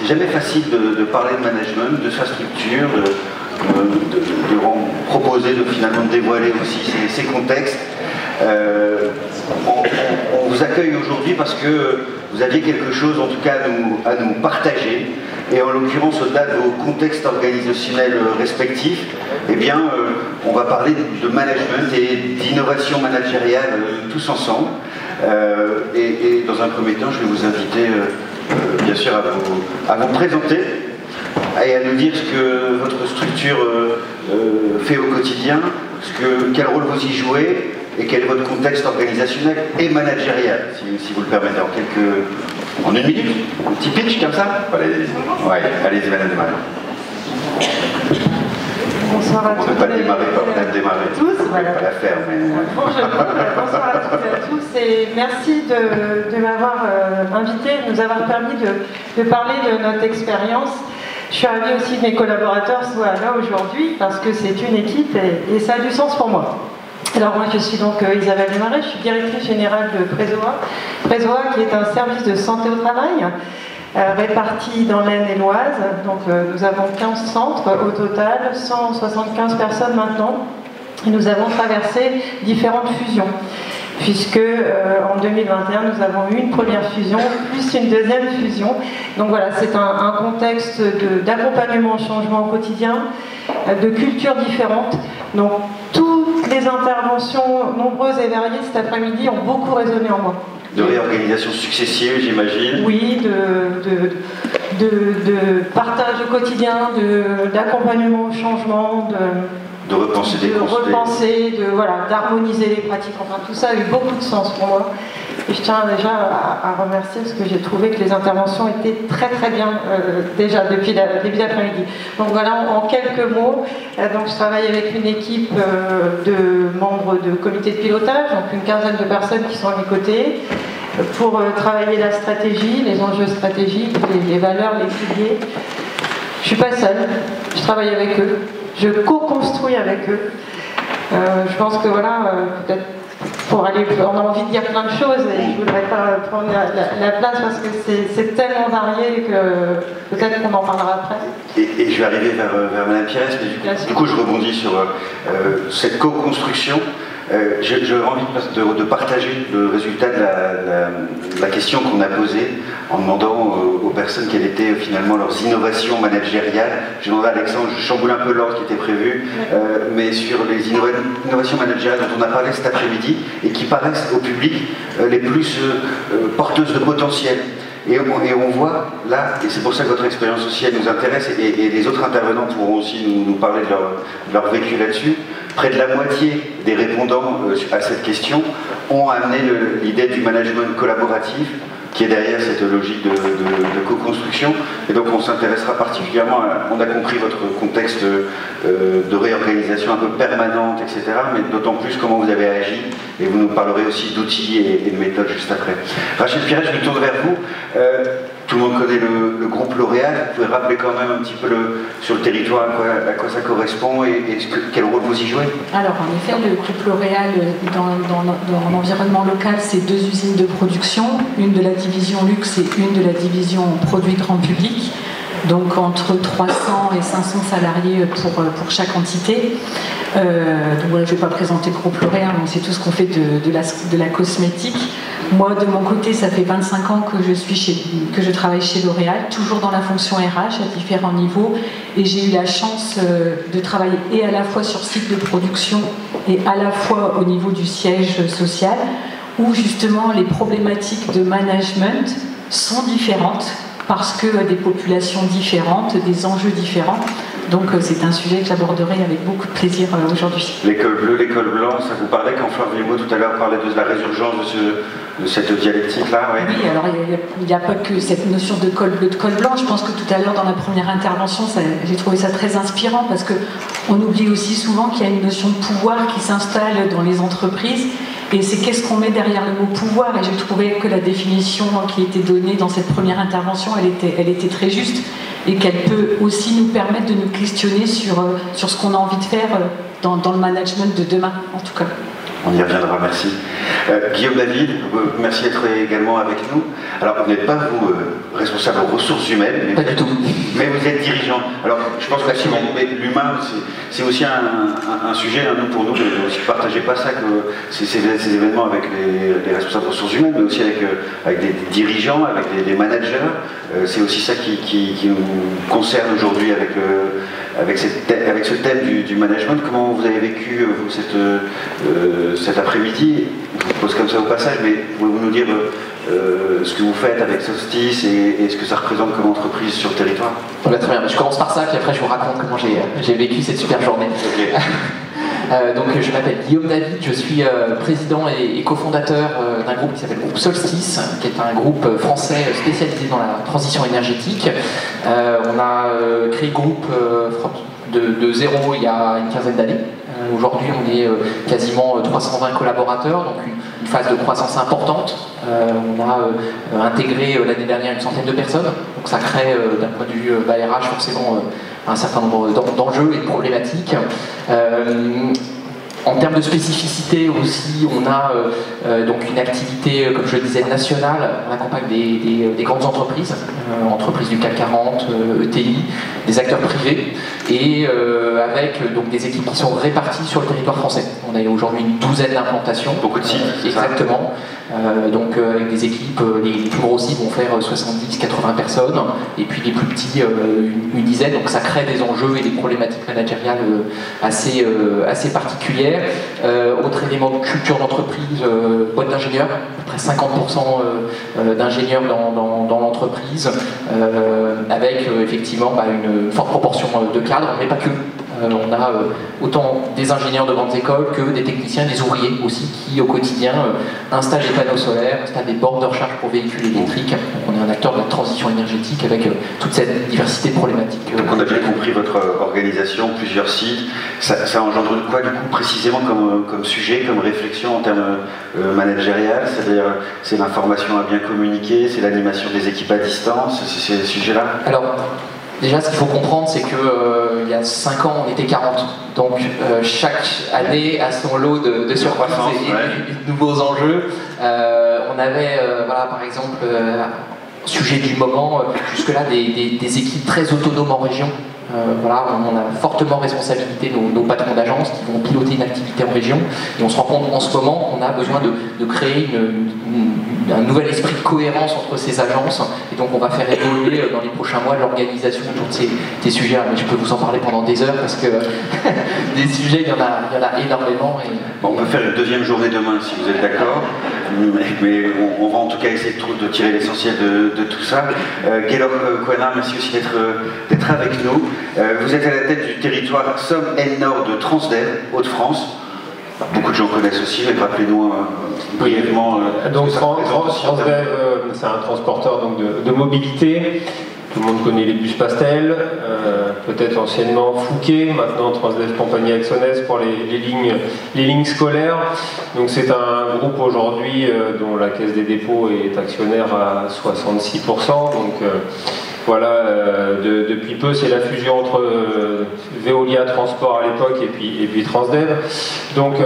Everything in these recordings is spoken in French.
jamais facile de parler de management, de sa structure, de proposer, finalement de dévoiler aussi ces contextes. On vous accueille aujourd'hui parce que vous aviez quelque chose en tout cas à nous partager, et en l'occurrence au-delà de vos contextes organisationnels respectifs, eh bien on va parler de management et d'innovation managériale tous ensemble. Et dans un premier temps, je vais vous inviter bien sûr à vous présenter et à nous dire ce que votre structure fait au quotidien, quel rôle vous y jouez, et quel est votre contexte organisationnel et managérial, si vous le permettez, en une minute, un petit pitch comme ça. Allez-y, ouais, allez-y, madame Desmarais. Bonsoir à tous. On ne peut pas démarrer comme on aime démarrer. Tous, voilà. On ne peut pas la faire, mais... Bonsoir à toutes et à tous, et merci de m'avoir invité, de nous avoir permis de parler de notre expérience. Je suis ravie aussi que mes collaborateurs soient là aujourd'hui, parce que c'est une équipe et ça a du sens pour moi. Alors moi je suis donc Isabelle Desmarais, je suis directrice générale de Prézoa. Prézoa qui est un service de santé au travail réparti dans l'Aisne et l'Oise. Donc nous avons 15 centres au total, 175 personnes maintenant. Et nous avons traversé différentes fusions, puisque en 2021 nous avons eu une première fusion, plus une deuxième fusion. Donc voilà, c'est un contexte d'accompagnement au changement au quotidien, de cultures différentes. Donc toutes les interventions nombreuses et variées cet après-midi ont beaucoup résonné en moi. De réorganisation successive, j'imagine. Oui, de partage au quotidien, d'accompagnement au changement, de repenser des concepts. D'harmoniser les pratiques. Enfin, tout ça a eu beaucoup de sens pour moi. Et je tiens déjà à remercier parce que j'ai trouvé que les interventions étaient très très bien déjà depuis le début d'après-midi. Donc voilà, en quelques mots, donc je travaille avec une équipe de membres de comité de pilotage, donc une quinzaine de personnes qui sont à mes côtés, pour travailler la stratégie, les enjeux stratégiques, les valeurs, les piliers. Je ne suis pas seule, je travaille avec eux, je co-construis avec eux. Je pense que voilà, peut-être pour aller, on a envie de dire plein de choses et je ne voudrais pas prendre la place parce que c'est tellement varié que peut-être qu'on en parlera après. Et je vais arriver vers Madame Pires, mais du coup je rebondis sur cette co-construction. J'ai envie de partager le résultat de la question qu'on a posée en demandant aux personnes quelles étaient finalement leurs innovations managériales. J'ai demandé à Alexandre, je chamboule un peu l'ordre qui était prévu, mais sur les innovations managériales dont on a parlé cet après-midi et qui paraissent au public les plus porteuses de potentiel. Et on voit là, et c'est pour ça que votre expérience aussi elle nous intéresse, et les autres intervenants pourront aussi nous parler de leur vécu là-dessus. Près de la moitié des répondants à cette question ont amené l'idée du management collaboratif, qui est derrière cette logique de co-construction. Et donc on s'intéressera particulièrement on a compris votre contexte de réorganisation un peu permanente, etc. Mais d'autant plus comment vous avez agi, et vous nous parlerez aussi d'outils et de méthodes juste après. Rachel Pires, je me tourne vers vous. Tout le monde connaît le groupe L'Oréal. Vous pouvez rappeler quand même un petit peu sur le territoire à quoi ça correspond et quel rôle vous y jouez? Alors en effet, le groupe L'Oréal dans l'environnement local, c'est 2 usines de production, une de la division luxe et une de la division produits grand public. Donc entre 300 et 500 salariés pour chaque entité. Donc voilà, je ne vais pas présenter le groupe L'Oréal, on sait tout ce qu'on fait de la cosmétique. Moi, de mon côté, ça fait 25 ans que je travaille chez L'Oréal, toujours dans la fonction RH à différents niveaux. Et j'ai eu la chance de travailler et à la fois sur site de production et à la fois au niveau du siège social, où justement les problématiques de management sont différentes, parce que des populations différentes, des enjeux différents. Donc c'est un sujet que j'aborderai avec beaucoup de plaisir aujourd'hui. L'école bleue, l'école blanche, ça vous parlait quand Fleur Villemot tout à l'heure parlait de la résurgence de cette dialectique-là, oui. Oui, alors il n'y a pas que cette notion de col bleu, de col blanc. Je pense que tout à l'heure dans la première intervention, j'ai trouvé ça très inspirant parce qu'on oublie aussi souvent qu'il y a une notion de pouvoir qui s'installe dans les entreprises. Et c'est qu'est-ce qu'on met derrière le mot pouvoir, et j'ai trouvé que la définition qui était donnée dans cette première intervention, elle était très juste, et qu'elle peut aussi nous permettre de nous questionner sur ce qu'on a envie de faire dans le management de demain, en tout cas. On y reviendra, merci. Guillaume David, merci d'être également avec nous. Alors, vous n'êtes pas, vous, responsable aux ressources humaines. Pas du tout. Mais vous êtes dirigeant. Alors, je pense que l'humain, c'est aussi un sujet, nous, pour nous, de ne partager pas ça, que ces événements avec les responsables des ressources humaines, mais aussi avec des dirigeants, avec des managers. C'est aussi ça qui nous concerne aujourd'hui avec ce thème du management. Comment vous avez vécu, vous, cet après-midi? Je vous pose comme ça au passage, mais pouvez-vous nous dire ce que vous faites avec Solstice et ce que ça représente comme entreprise sur le territoire? Très bien, je commence par ça, puis après je vous raconte comment j'ai vécu cette super journée. Okay. Donc je m'appelle Guillaume David, je suis président et cofondateur d'un groupe qui s'appelle le groupe Solstice, qui est un groupe français spécialisé dans la transition énergétique. On a créé le groupe de zéro il y a une quinzaine d'années. Aujourd'hui, on est quasiment 320 collaborateurs, donc une phase de croissance importante. On a intégré l'année dernière une centaine de personnes, donc ça crée d'un point de vue RH forcément un certain nombre d'enjeux et de problématiques. En termes de spécificité aussi, on a donc une activité, comme je le disais, nationale. On accompagne des grandes entreprises, entreprises du CAC 40, ETI, des acteurs privés, et avec donc des équipes qui sont réparties sur le territoire français. On a aujourd'hui une douzaine d'implantations. Beaucoup de sites. Exactement. Donc avec des équipes, les plus gros sites vont faire 70-80 personnes, et puis les plus petits, une dizaine. Donc ça crée des enjeux et des problématiques managériales assez particulières. Autre élément de culture d'entreprise, boîte d'ingénieurs, à peu près 50% d'ingénieurs dans l'entreprise, avec effectivement une forte proportion de cadres, mais pas que. On a autant des ingénieurs de grandes écoles que des techniciens, des ouvriers aussi, qui au quotidien installent des panneaux solaires, installent des bornes de recharge pour véhicules électriques. Donc on est un acteur de la transition énergétique avec toute cette diversité de problématiques. Donc on a bien compris votre organisation, plusieurs sites. Ça engendre quoi du coup précisément comme sujet, comme réflexion en termes managériels? C'est-à-dire c'est l'information à bien communiquer, c'est l'animation des équipes à distance, c'est ces sujets-là? Alors, déjà, ce qu'il faut comprendre, c'est qu'il y a 5 ans, on était 40. Donc, chaque année a son lot de surcroissance et de nouveaux enjeux. On avait, par exemple, sujet du moment, jusque-là, des équipes très autonomes en région. On a fortement responsabilité nos patrons d'agence qui vont piloter une activité en région, et on se rend compte en ce moment qu'on a besoin de créer un nouvel esprit de cohérence entre ces agences, et donc on va faire évoluer dans les prochains mois l'organisation autour de ces sujets. Mais je peux vous en parler pendant des heures parce que des sujets, il y en a énormément. Bon, on peut faire une deuxième journée demain si vous êtes d'accord, mais on va en tout cas essayer de tirer l'essentiel de tout ça. Gaylor Kouana, merci aussi d'être avec nous. Vous êtes à la tête du territoire Somme-Est-Nord de Transdev, Hauts-de-France. Beaucoup de gens connaissent aussi, mais rappelez-nous brièvement. Donc Transdev, c'est un transporteur donc, de mobilité. Tout le monde connaît les bus Pastel, peut-être anciennement Fouquet, maintenant Transdev Compagnie Axonès pour les lignes scolaires. Donc c'est un groupe aujourd'hui dont la Caisse des dépôts est actionnaire à 66%. Donc voilà, depuis peu, c'est la fusion entre Veolia Transport à l'époque et puis Transdev. Donc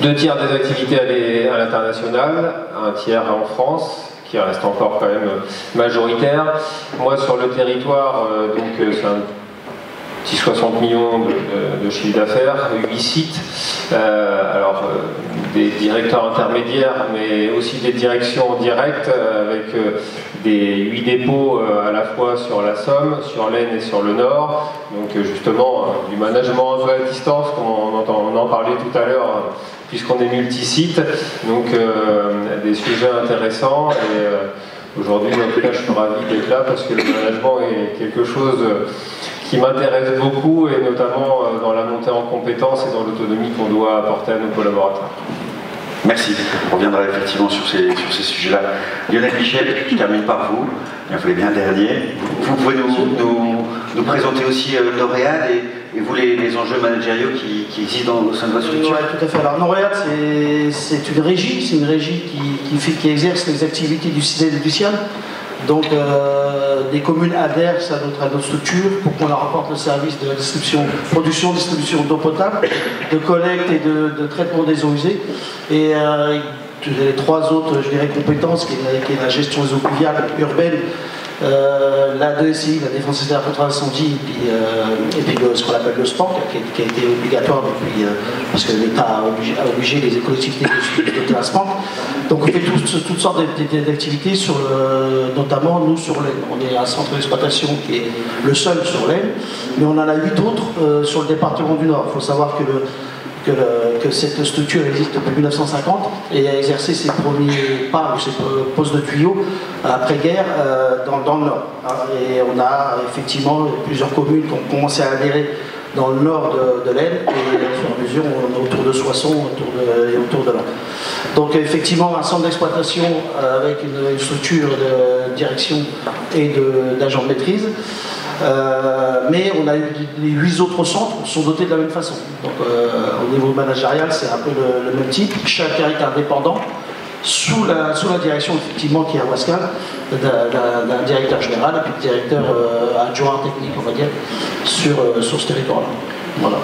2 tiers des activités à l'international, 1 tiers en France, qui reste encore quand même majoritaire. Moi, sur le territoire, c'est un petit 60 millions de chiffre d'affaires, 8 sites, des directeurs intermédiaires, mais aussi des directions directes, avec des 8 dépôts à la fois sur la Somme, sur l'Aisne et sur le Nord. Donc justement, du management un peu à distance, on en parlait tout à l'heure, puisqu'on est multi-site. Donc des sujets intéressants. Et aujourd'hui, en tout cas, je suis ravi d'être là parce que le management est quelque chose qui m'intéresse beaucoup, et notamment dans la montée en compétences et dans l'autonomie qu'on doit apporter à nos collaborateurs. Merci. On reviendra effectivement sur ces sujets-là. Lionel Michel, je termine par vous. Il en fallait bien dernier. Vous pouvez nous présenter aussi Noréade et vous les enjeux managériaux qui existent au sein de votre structure? Oui, tout à fait. Alors Noréade, c'est une régie qui exerce les activités du CIDED et du CIAN. Donc des communes adhèrent à notre structure pour qu'on leur apporte le service de production, distribution d'eau potable, de collecte et de traitement des eaux usées. Et les 3 autres, je dirais, compétences, qui est la gestion des eaux pluviales urbaines, la DSI, la défense et la contre incendie, et puis ce qu'on appelle le SPANC, qui a été obligatoire depuis, parce que l'État a obligé les collectivités de doter la SPANC. Donc on fait toutes sortes d'activités, notamment nous sur l'Aisne. On est un centre d'exploitation qui est le seul sur l'Aisne, mais on en a 8 autres sur le département du Nord. Il faut savoir que cette structure existe depuis 1950 et a exercé ses premiers pas ou ses postes de tuyaux après-guerre dans le Nord. Et on a effectivement plusieurs communes qui ont commencé à adhérer dans le nord de l'Aisne et au fur et à mesure on est autour de Soissons et autour de là. Donc effectivement un centre d'exploitation avec une structure de direction et d'agents de maîtrise. Mais on a eu les 8 autres centres sont dotés de la même façon. Donc au niveau managérial, c'est un peu le même type. Chacun est indépendant sous la direction effectivement qui est à Wascal, d'un directeur général et puis de directeur adjoint technique, on va dire, sur ce territoire-là. Voilà.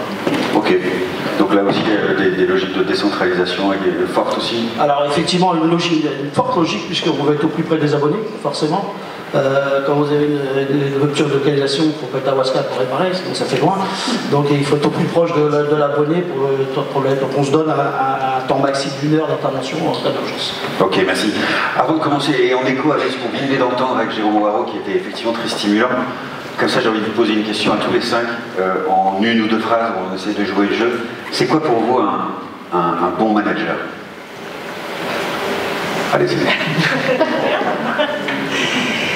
Ok. Donc là aussi, il y a des logiques de décentralisation fortes aussi. Alors effectivement, une forte logique puisqu'on va être au plus près des abonnés, forcément. Quand vous avez une rupture de localisation, il faut pas être à Wascal pour réparer, sinon ça fait loin. Donc il faut être au plus proche de l'abonné pour le temps de problème. Donc on se donne un temps maxi d'1 heure d'intervention en cas d'urgence. Ok, merci. Avant de commencer, et en écho avec ce qu'on venait d'entendre avec Jérôme Waro, qui était effectivement très stimulant, comme ça j'ai envie de vous poser une question à tous les 5, en 1 ou 2 phrases, on essaie de jouer le jeu. C'est quoi pour vous un bon manager? Allez-y.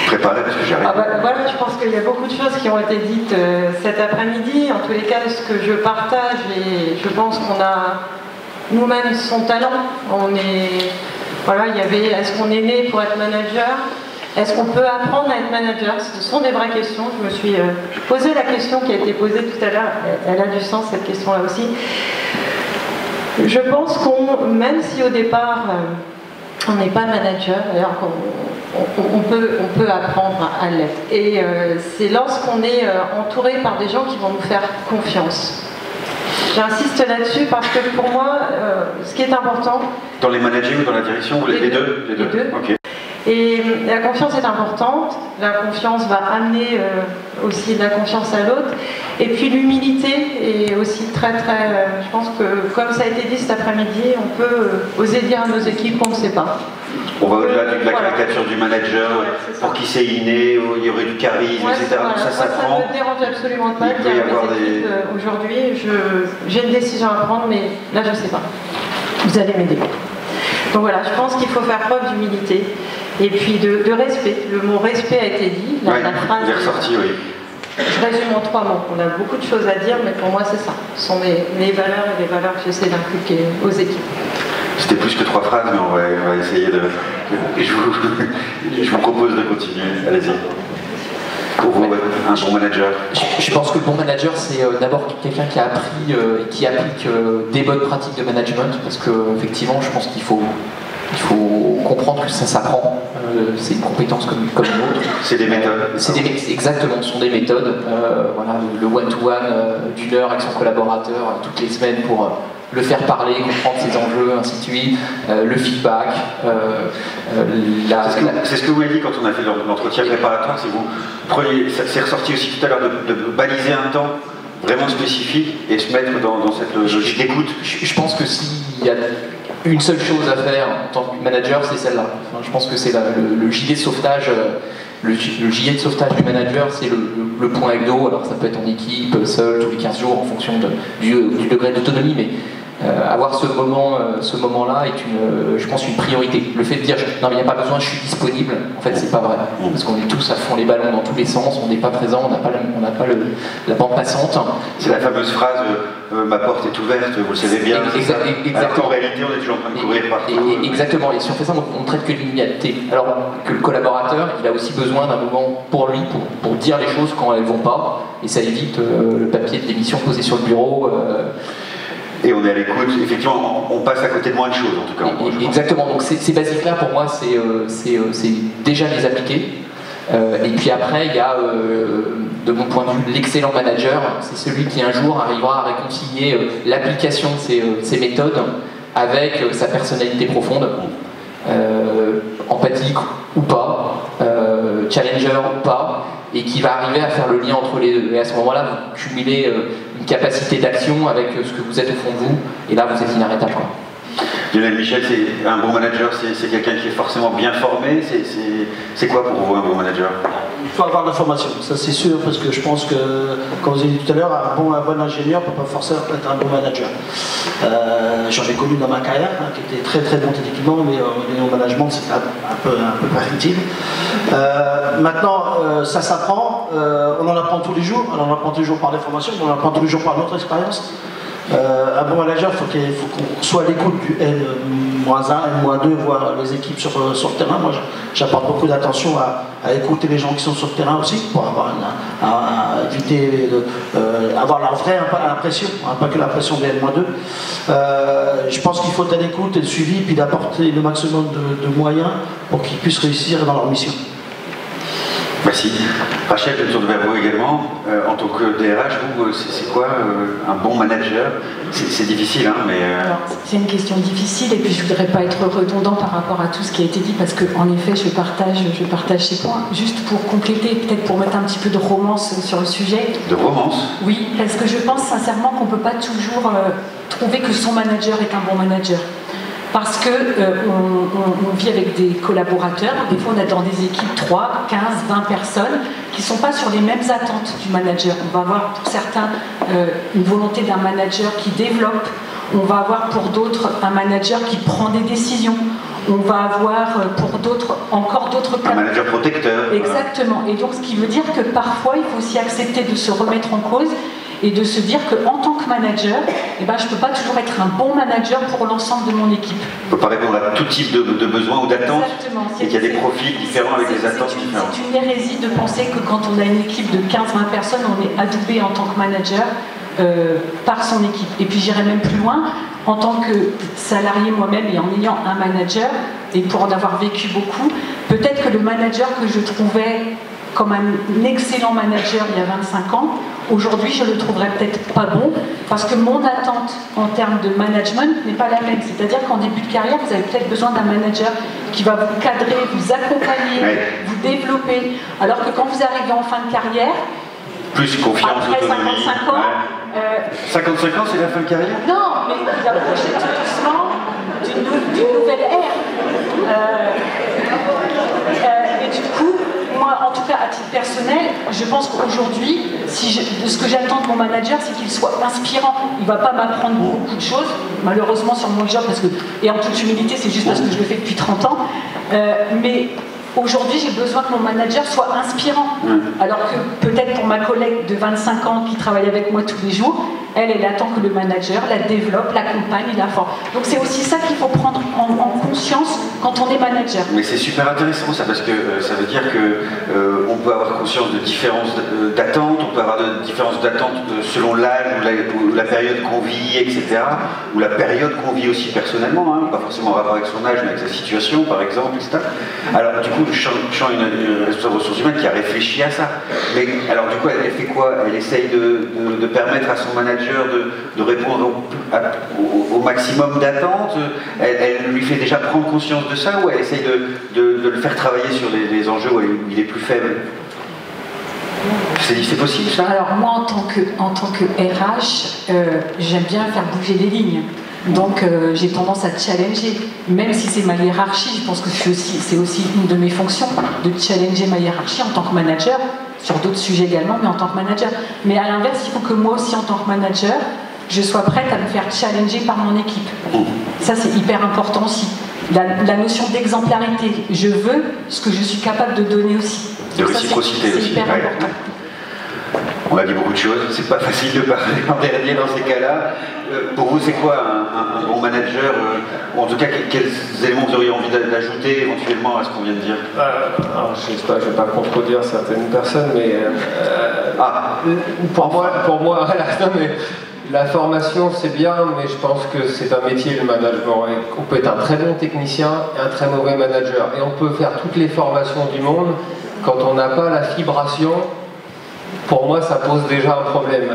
Préparé parce que j'arrive. Voilà, je pense qu'il y a beaucoup de choses qui ont été dites cet après-midi. En tous les cas, ce que je partage, et je pense qu'on a nous-mêmes son talent. Voilà, il y avait, est-ce qu'on est né pour être manager? Est-ce qu'on peut apprendre à être manager? Ce sont des vraies questions. Je me suis posé la question qui a été posée tout à l'heure. Elle a du sens, cette question-là aussi. Je pense même si au départ on n'est pas manager, d'ailleurs on peut apprendre à l'être. Et c'est lorsqu'on est entouré par des gens qui vont nous faire confiance. J'insiste là-dessus parce que pour moi, ce qui est important... Dans les managers ou dans la direction, ou les deux? Les deux. Okay. Et la confiance est importante, la confiance va amener aussi de la confiance à l'autre. Et puis l'humilité est aussi très je pense que comme ça a été dit cet après-midi, on peut oser dire à nos équipes qu'on ne sait pas. On va au-delà de la caricature du manager, pour qui c'est inné, il y aurait du charisme, etc. Donc ça s'apprend. Ça ne me dérange absolument pas de dire à mes équipes, aujourd'hui, j'ai une décision à prendre, mais là je ne sais pas. Vous allez m'aider. Donc voilà, je pense qu'il faut faire preuve d'humilité et puis de respect. Le mot respect a été dit. La phrase est ressortie, oui. Je résume en 3 mots. On a beaucoup de choses à dire, mais pour moi c'est ça. Ce sont mes valeurs et les valeurs que j'essaie d'inculquer aux équipes. C'était plus que 3 phrases, mais on va essayer de... Je vous propose de continuer. Allez-y. Pour vous, un bon manager. Je pense que le bon manager, c'est d'abord quelqu'un qui a appris et qui applique des bonnes pratiques de management, parce qu'effectivement, je pense qu'il faut comprendre que ça s'apprend. C'est une compétence comme une autre. C'est des méthodes. Exactement, ce sont des méthodes. Voilà, le one-to-one d'1 heure avec son collaborateur toutes les semaines pour le faire parler, comprendre ses enjeux, ainsi de suite, le feedback. C'est ce que vous m'avez dit quand on a fait l'entretien préparatoire, c'est ressorti aussi tout à l'heure de baliser un temps vraiment spécifique et se mettre dans cette logique d'écoute. Je pense que s'il y a une seule chose à faire en tant que manager, c'est celle-là. Enfin, je pense que c'est le gilet de sauvetage. Le gilet de sauvetage du manager, c'est le point hebdo. Alors ça peut être en équipe, seul, tous les 15 jours, en fonction du degré d'autonomie, mais avoir ce moment-là est je pense une priorité. Le fait de dire non mais il n'y a pas besoin, je suis disponible, en fait c'est pas vrai. Parce qu'on est tous à fond les ballons dans tous les sens, on n'est pas présent, on n'a pas la bande passante. C'est la fameuse phrase ma porte est ouverte, vous le savez bien. Exactement. Alors qu'en réalité on est toujours en train de courir partout. Exactement, et si on fait ça, on ne traite que l'immédiateté. Alors que le collaborateur, il a aussi besoin d'un moment pour lui, pour dire les choses quand elles ne vont pas, et ça évite le papier de démission posé sur le bureau. Et on est à l'écoute, effectivement, on passe à côté de moins de choses en tout cas. Exactement, donc ces basiques-là pour moi c'est déjà les appliquer. Et puis après, il y a, de mon point de vue, l'excellent manager. C'est celui qui un jour arrivera à réconcilier l'application de ces méthodes avec sa personnalité profonde, empathique ou pas, challenger ou pas, et qui va arriver à faire le lien entre les deux. Et à ce moment-là, vous cumulez une capacité d'action avec ce que vous êtes au fond de vous, et là, vous êtes inarrêtable. Lionel Michel, c'est un bon manager, c'est quelqu'un qui est forcément bien formé. C'est quoi pour vous un bon manager? Il faut avoir de la formation, ça c'est sûr, parce que je pense que, comme vous avez dit tout à l'heure, un bon ingénieur ne peut pas forcément être un bon manager. J'en ai connu dans ma carrière, qui était très très bon techniquement, mais au management c'est un peu perfectible. Maintenant, ça s'apprend, on en apprend tous les jours, on en apprend tous les jours par les formations, on en apprend tous les jours par notre expérience. Un bon manager, il faut qu'on soit à l'écoute du N-1, N-2, voir les équipes sur le terrain. Moi, j'apporte beaucoup d'attention à écouter les gens qui sont sur le terrain aussi, pour avoir éviter avoir la vraie impression, pas que l'impression des N-2. Je pense qu'il faut être à l'écoute et le suivi, puis d'apporter le maximum de moyens pour qu'ils puissent réussir dans leur mission. Merci. Rachel, je me tourne vers vous également. En tant que DRH, vous, c'est quoi un bon manager? C'est difficile, hein, mais... C'est une question difficile, et puis je ne voudrais pas être redondant par rapport à tout ce qui a été dit, parce qu'en effet, je partage ces points. Juste pour compléter, peut-être pour mettre un petit peu de romance sur le sujet. De romance? Oui, parce que je pense sincèrement qu'on ne peut pas toujours trouver que son manager est un bon manager. Parce que on vit avec des collaborateurs, des fois on est dans des équipes 3, 15, 20 personnes qui ne sont pas sur les mêmes attentes du manager. On va avoir pour certains une volonté d'un manager qui développe, on va avoir pour d'autres un manager qui prend des décisions, on va avoir pour d'autres encore d'autres cas. Un manager protecteur. Exactement, et donc ce qui veut dire que parfois il faut aussi accepter de se remettre en cause et de se dire qu'en tant que manager, je ne peux pas toujours être un bon manager pour l'ensemble de mon équipe. On ne peut pas répondre à tout type de besoins ou d'attentes, et qu'il y a des profils différents avec des attentes différentes. C'est une hérésie de penser que quand on a une équipe de 15-20 personnes, on est adoubé en tant que manager par son équipe. Et puis j'irai même plus loin, en tant que salarié moi-même et en ayant un manager, et pour en avoir vécu beaucoup, peut-être que le manager que je trouvais comme un excellent manager il y a 25 ans, aujourd'hui je le trouverais peut-être pas bon, parce que mon attente en termes de management n'est pas la même. C'est-à-dire qu'en début de carrière, vous avez peut-être besoin d'un manager qui va vous cadrer, vous accompagner, vous développer, alors que quand vous arrivez en fin de carrière, plus confiance, après autonomie. 55 ans, 55 ans, c'est la fin de carrière? Non, mais vous approchez tout doucement d'une nouvelle ère. Et du coup, moi, en tout cas, à titre personnel, je pense qu'aujourd'hui, ce que j'attends de mon manager, c'est qu'il soit inspirant. Il ne va pas m'apprendre beaucoup de choses, malheureusement, sur mon job, et en toute humilité, c'est juste parce que je le fais depuis 30 ans. Mais aujourd'hui, j'ai besoin que mon manager soit inspirant. Alors que peut-être pour ma collègue de 25 ans qui travaille avec moi tous les jours, elle attend que le manager la développe, l'accompagne et la forme. Donc c'est aussi ça qu'il faut prendre en conscience quand on est manager. Mais c'est super intéressant ça, parce que ça veut dire qu'on peut avoir conscience de différences d'attentes, on peut avoir de différences d'attentes selon l'âge ou la période qu'on vit, etc. Ou la période qu'on vit aussi personnellement, hein, pas forcément en rapport avec son âge, mais avec sa situation par exemple, etc. Alors du coup, je sens une responsable ressources humaines qui a réfléchi à ça. Mais alors du coup, elle fait quoi? Elle essaye de permettre à son manager de répondre au maximum d'attentes. Elle lui fait déjà prendre conscience de ça, ou elle essaye de le faire travailler sur les enjeux où il est plus faible? C'est possible ça? Alors moi en tant que RH, j'aime bien faire bouger les lignes. Donc j'ai tendance à challenger, même si c'est ma hiérarchie. Je pense que c'est aussi une de mes fonctions, de challenger ma hiérarchie en tant que manager, sur d'autres sujets également, mais en tant que manager. Mais à l'inverse, il faut que moi aussi en tant que manager, je sois prête à me faire challenger par mon équipe. Ça c'est hyper important aussi. La notion d'exemplarité, je veux ce que je suis capable de donner aussi. De réciprocité aussi. C'est hyper important. On a dit beaucoup de choses, c'est pas facile de parler en dernier dans ces cas-là. Pour vous, c'est quoi un bon manager, ou en tout cas, quels éléments vous auriez envie d'ajouter éventuellement à ce qu'on vient de dire? Alors, je sais pas, je ne vais pas contredire certaines personnes, mais pour moi, mais la formation c'est bien, mais je pense que c'est un métier, le management. On peut être un très bon technicien et un très mauvais manager, et on peut faire toutes les formations du monde. quand on n'a pas la fibration, pour moi, ça pose déjà un problème.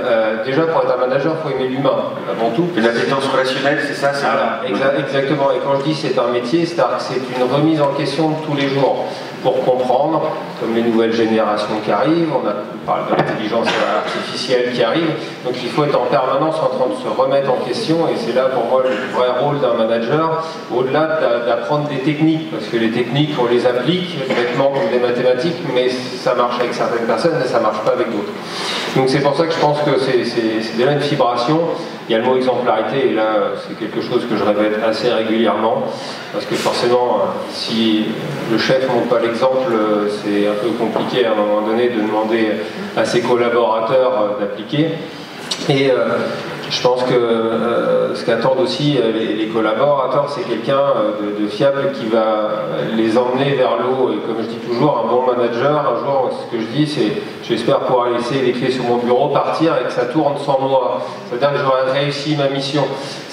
Déjà, pour être un manager, il faut aimer l'humain, avant tout. Une appétence relationnelle, c'est ça, voilà, exactement. Et quand je dis c'est un métier, c'est-à-dire que c'est une remise en question de tous les jours pour comprendre, comme les nouvelles générations qui arrivent, on parle de l'intelligence artificielle qui arrive, donc il faut être en permanence en train de se remettre en question, et c'est là pour moi le vrai rôle d'un manager, au-delà d'apprendre des techniques, parce que les techniques, on les applique bêtement comme des mathématiques, mais ça marche avec certaines personnes et ça marche pas avec d'autres. Donc c'est pour ça que je pense que c'est déjà une fibration. Il y a le mot exemplarité, et là c'est quelque chose que je répète assez régulièrement, parce que forcément, si le chef ne montre pas l'exemple, c'est un peu compliqué à un moment donné de demander à ses collaborateurs d'appliquer. Et je pense que ce qu'attendent aussi les collaborateurs, c'est quelqu'un de fiable qui va les emmener vers le haut. Et comme je dis toujours, un bon manager, un jour, ce que je dis, c'est j'espère pouvoir laisser les clés sur mon bureau, partir et que ça tourne sans moi. C'est-à-dire que j'aurai réussi ma mission.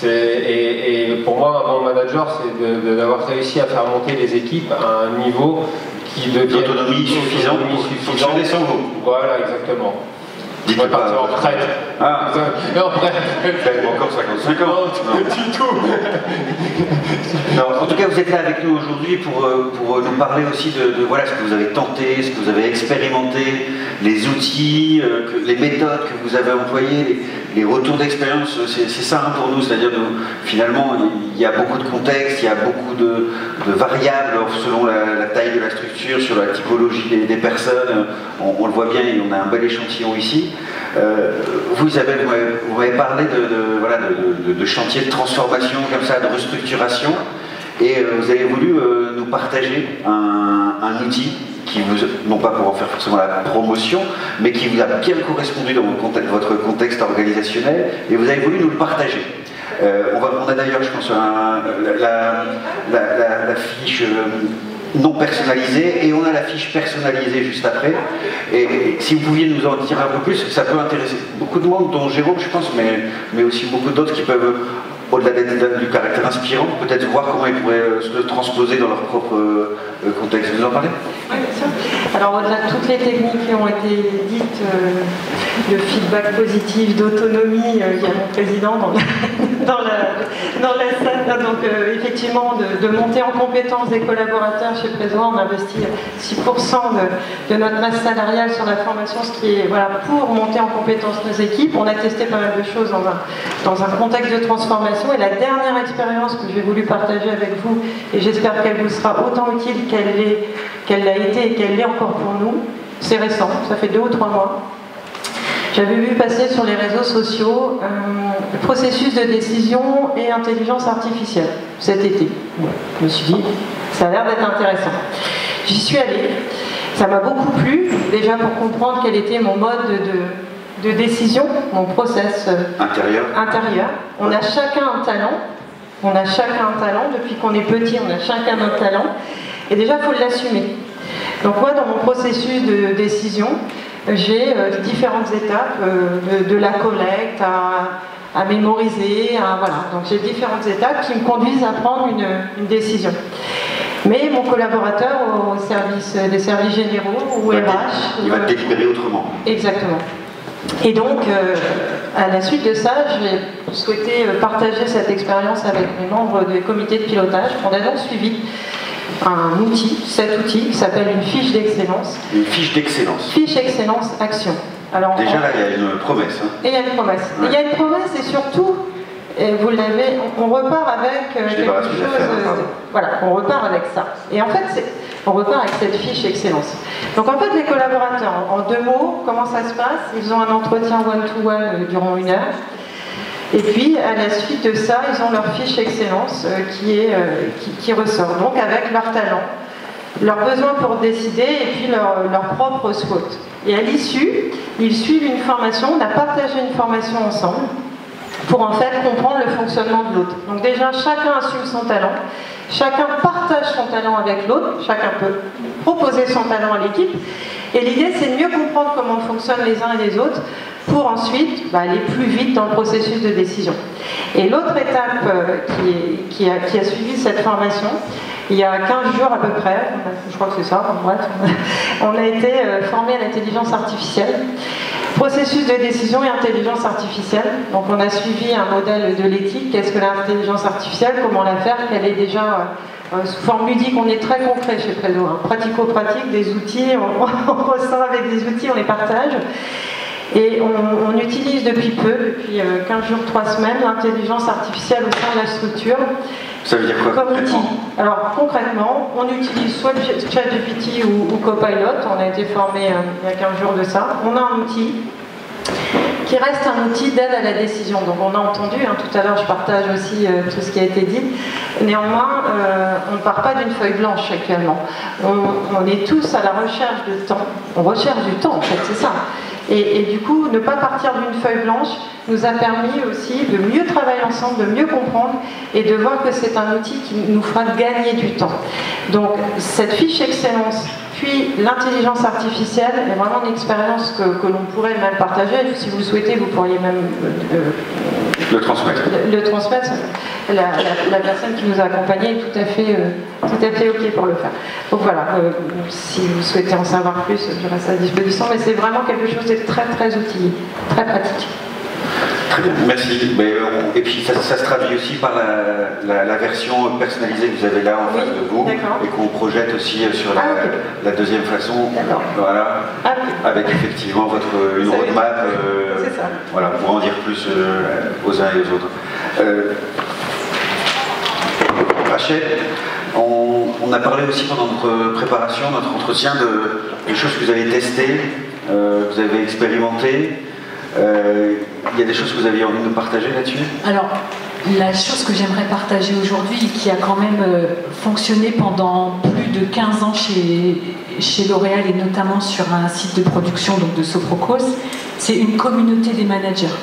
Et pour moi, un bon manager, c'est d'avoir réussi à faire monter les équipes à un niveau qui devient d'autonomie suffisante pour fonctionner sans vous. Voilà, exactement. Dites-moi partir en retraite. Ah, non, en retraite. Encore 55 ans. Non, du tout. Non, en tout cas, vous êtes là avec nous aujourd'hui pour nous parler aussi de voilà, ce que vous avez tenté, ce que vous avez expérimenté, les outils, les méthodes que vous avez employées, les retours d'expérience. C'est ça hein, pour nous, c'est-à-dire finalement, il y a beaucoup de contextes, il y a beaucoup de variables selon la taille de la structure, sur la typologie des personnes. On le voit bien, et on a un bel échantillon ici. Vous, Isabelle, vous m'avez parlé de chantier de transformation comme ça, de restructuration, et vous avez voulu nous partager un outil qui vous, non pas pour en faire forcément la promotion, mais qui vous a bien correspondu dans votre contexte organisationnel, et vous avez voulu nous le partager. On a d'ailleurs, je pense, la fiche non personnalisée, et on a la fiche personnalisée juste après. Et si vous pouviez nous en dire un peu plus, ça peut intéresser beaucoup de monde, dont Jérôme, je pense, mais aussi beaucoup d'autres qui peuvent, au-delà du caractère inspirant, peut-être voir comment ils pourraient se le transposer dans leur propre contexte. Vous en parlez? Oui, bien sûr. Alors, au-delà de toutes les techniques qui ont été dites, de feedback positif, d'autonomie, il y a mon président dans la salle. Donc, effectivement, de monter en compétence des collaborateurs chez Présoir, on investit 6% de notre masse salariale sur la formation, ce qui est voilà, pour monter en compétence nos équipes. On a testé pas mal de choses dans un contexte de transformation. Et la dernière expérience que j'ai voulu partager avec vous, et j'espère qu'elle vous sera autant utile qu'elle l'a été et qu'elle l'est encore pour nous, c'est récent, ça fait 2 ou 3 mois. J'avais vu passer sur les réseaux sociaux le processus de décision et intelligence artificielle cet été. Bon, je me suis dit, ça a l'air d'être intéressant. J'y suis allée, ça m'a beaucoup plu, déjà pour comprendre quel était mon mode de décision, mon process intérieur. On a chacun un talent, depuis qu'on est petit, on a chacun notre talent, et déjà il faut l'assumer. Donc moi, dans mon processus de décision, j'ai différentes étapes, de la collecte à mémoriser, voilà. Donc j'ai différentes étapes qui me conduisent à prendre une décision. Mais mon collaborateur des services généraux ou RH... Il va délibérer autrement. Exactement. Et donc, à la suite de ça, j'ai souhaité partager cette expérience avec mes membres du comité de pilotage. On a donc suivi cet outil qui s'appelle une fiche d'excellence. Une fiche d'excellence. Fiche excellence action. Alors, déjà là, il y a une promesse. Hein. Et il y a une promesse. Ouais. Il y a une promesse et surtout, vous l'avez, on repart avec quelque chose. Voilà, on repart avec ça. Et en fait, on repart avec cette fiche excellence. Donc en fait, les collaborateurs, en 2 mots, comment ça se passe? Ils ont un entretien one-to-one durant 1 heure. Et puis, à la suite de ça, ils ont leur fiche excellence qui ressort. Donc avec leur talent, leurs besoins pour décider et puis leur propre SWOT. Et à l'issue, ils suivent une formation, on a partagé une formation ensemble pour en fait comprendre le fonctionnement de l'autre. Donc déjà, chacun assume son talent, chacun partage son talent avec l'autre, chacun peut proposer son talent à l'équipe. Et l'idée, c'est de mieux comprendre comment fonctionnent les uns et les autres pour ensuite aller plus vite dans le processus de décision. Et l'autre étape qui a suivi cette formation, Il y a 15 jours à peu près, je crois que c'est ça, bref, on a été formé à l'intelligence artificielle. Processus de décision et intelligence artificielle. Donc on a suivi un modèle de l'éthique. Qu'est-ce que l'intelligence artificielle? Comment la faire? Quelle est déjà sous forme ludique? On est très concret chez Prédo, hein. Pratico-pratique, des outils, on ressort avec des outils, on les partage. Et on utilise depuis 15 jours, 3 semaines, l'intelligence artificielle au sein de la structure. Ça veut dire quoi comme outil? Alors concrètement, on utilise soit ChatGPT ou Copilot, on a été formé il y a 15 jours de ça. On a un outil qui reste un outil d'aide à la décision. Donc on a entendu, hein, tout à l'heure je partage aussi tout ce qui a été dit. Néanmoins, on ne part pas d'une feuille blanche actuellement. On est tous à la recherche de temps. On recherche du temps en fait, c'est ça. Et du coup, ne pas partir d'une feuille blanche nous a permis aussi de mieux travailler ensemble, de mieux comprendre et de voir que c'est un outil qui nous fera gagner du temps. Donc cette fiche excellence, puis l'intelligence artificielle est vraiment une expérience que l'on pourrait même partager. Si vous le souhaitez, vous pourriez même le transmettre. Le transmettre. La personne qui nous a accompagnés est tout à fait OK pour le faire. Donc voilà, si vous souhaitez en savoir plus, je reste à disposition, mais c'est vraiment quelque chose de très très outillé, très pratique. Très bien, merci. Et puis ça se traduit aussi par la version personnalisée que vous avez là en face de vous et qu'on projette aussi sur la deuxième façon. Voilà, avec effectivement une roadmap. Voilà, pour en dire plus aux uns et aux autres. Rachel, on a parlé aussi pendant notre préparation, notre entretien de choses que vous avez testées, que vous avez expérimentées. Il y a des choses que vous aviez envie de nous partager là-dessus? Alors, la chose que j'aimerais partager aujourd'hui, qui a quand même fonctionné pendant plus de 15 ans chez L'Oréal et notamment sur un site de production donc de Soprocos, c'est une communauté des managers.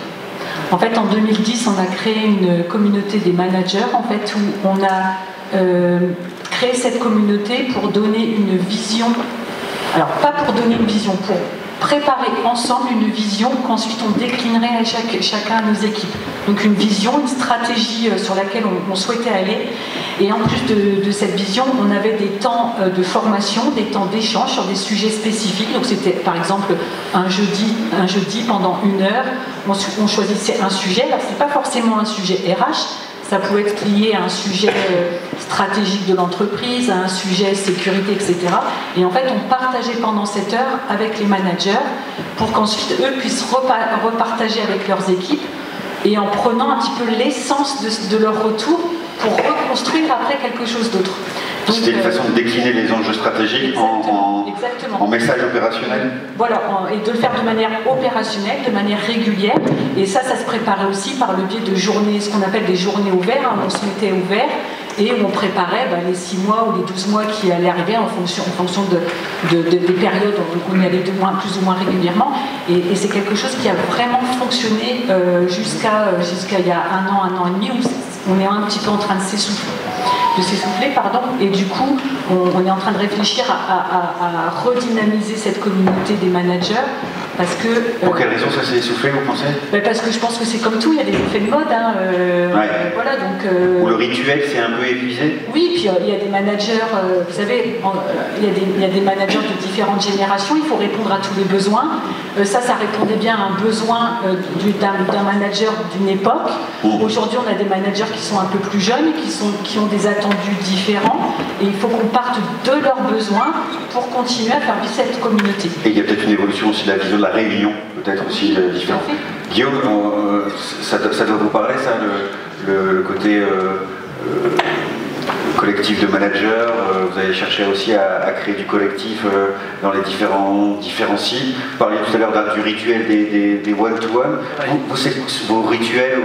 En fait, en 2010, on a créé une communauté des managers, en fait, où on a créé cette communauté pour donner une vision. Alors, pas pour donner une vision, pour préparer ensemble une vision qu'ensuite on déclinerait à chacun à nos équipes. Donc une vision, une stratégie sur laquelle on souhaitait aller. Et en plus de cette vision, on avait des temps de formation, des temps d'échange sur des sujets spécifiques. Donc c'était par exemple un jeudi pendant 1 heure, on choisissait un sujet. Alors c'est pas forcément un sujet RH, ça pouvait être lié à un sujet stratégique de l'entreprise, à un sujet sécurité, etc. Et en fait, on partageait pendant cette heure avec les managers pour qu'ensuite, eux puissent repartager avec leurs équipes et en prenant un petit peu l'essence de leur retour pour reconstruire après quelque chose d'autre. C'était une façon de décliner les enjeux stratégiques en message opérationnel. Voilà, et de le faire de manière opérationnelle, de manière régulière. Et ça se préparait aussi par le biais de journées, ce qu'on appelle des journées ouvertes. Hein, on se mettait ouvert et on préparait les 6 mois ou les 12 mois qui allaient arriver en fonction des périodes où on y allait plus ou moins régulièrement. Et c'est quelque chose qui a vraiment fonctionné jusqu'à il y a 1 an et demi, où on est un petit peu en train de s'essouffler. Et du coup on est en train de réfléchir à redynamiser cette communauté des managers parce que... Pour quelle raison ça s'est essoufflé, vous pensez? Parce que je pense que c'est comme tout, il y a des effets de mode. Hein, voilà, donc, ou le rituel s'est un peu épuisé? Oui, puis il y a des managers, vous savez, il y a des managers de différentes générations, il faut répondre à tous les besoins. Ça répondait bien à un besoin d'un manager d'une époque. Aujourd'hui, on a des managers qui sont un peu plus jeunes, qui ont des attendus différents, et il faut qu'on parte de leurs besoins pour continuer à faire vivre cette communauté. Et il y a peut-être une évolution aussi de la vision de la réunion, peut-être aussi différente. Guillaume, ça doit vous parler, ça, le côté collectif de managers, vous avez cherché aussi à créer du collectif dans les différents sites. Vous parliez tout à l'heure du rituel des one-to-one. Vos rituels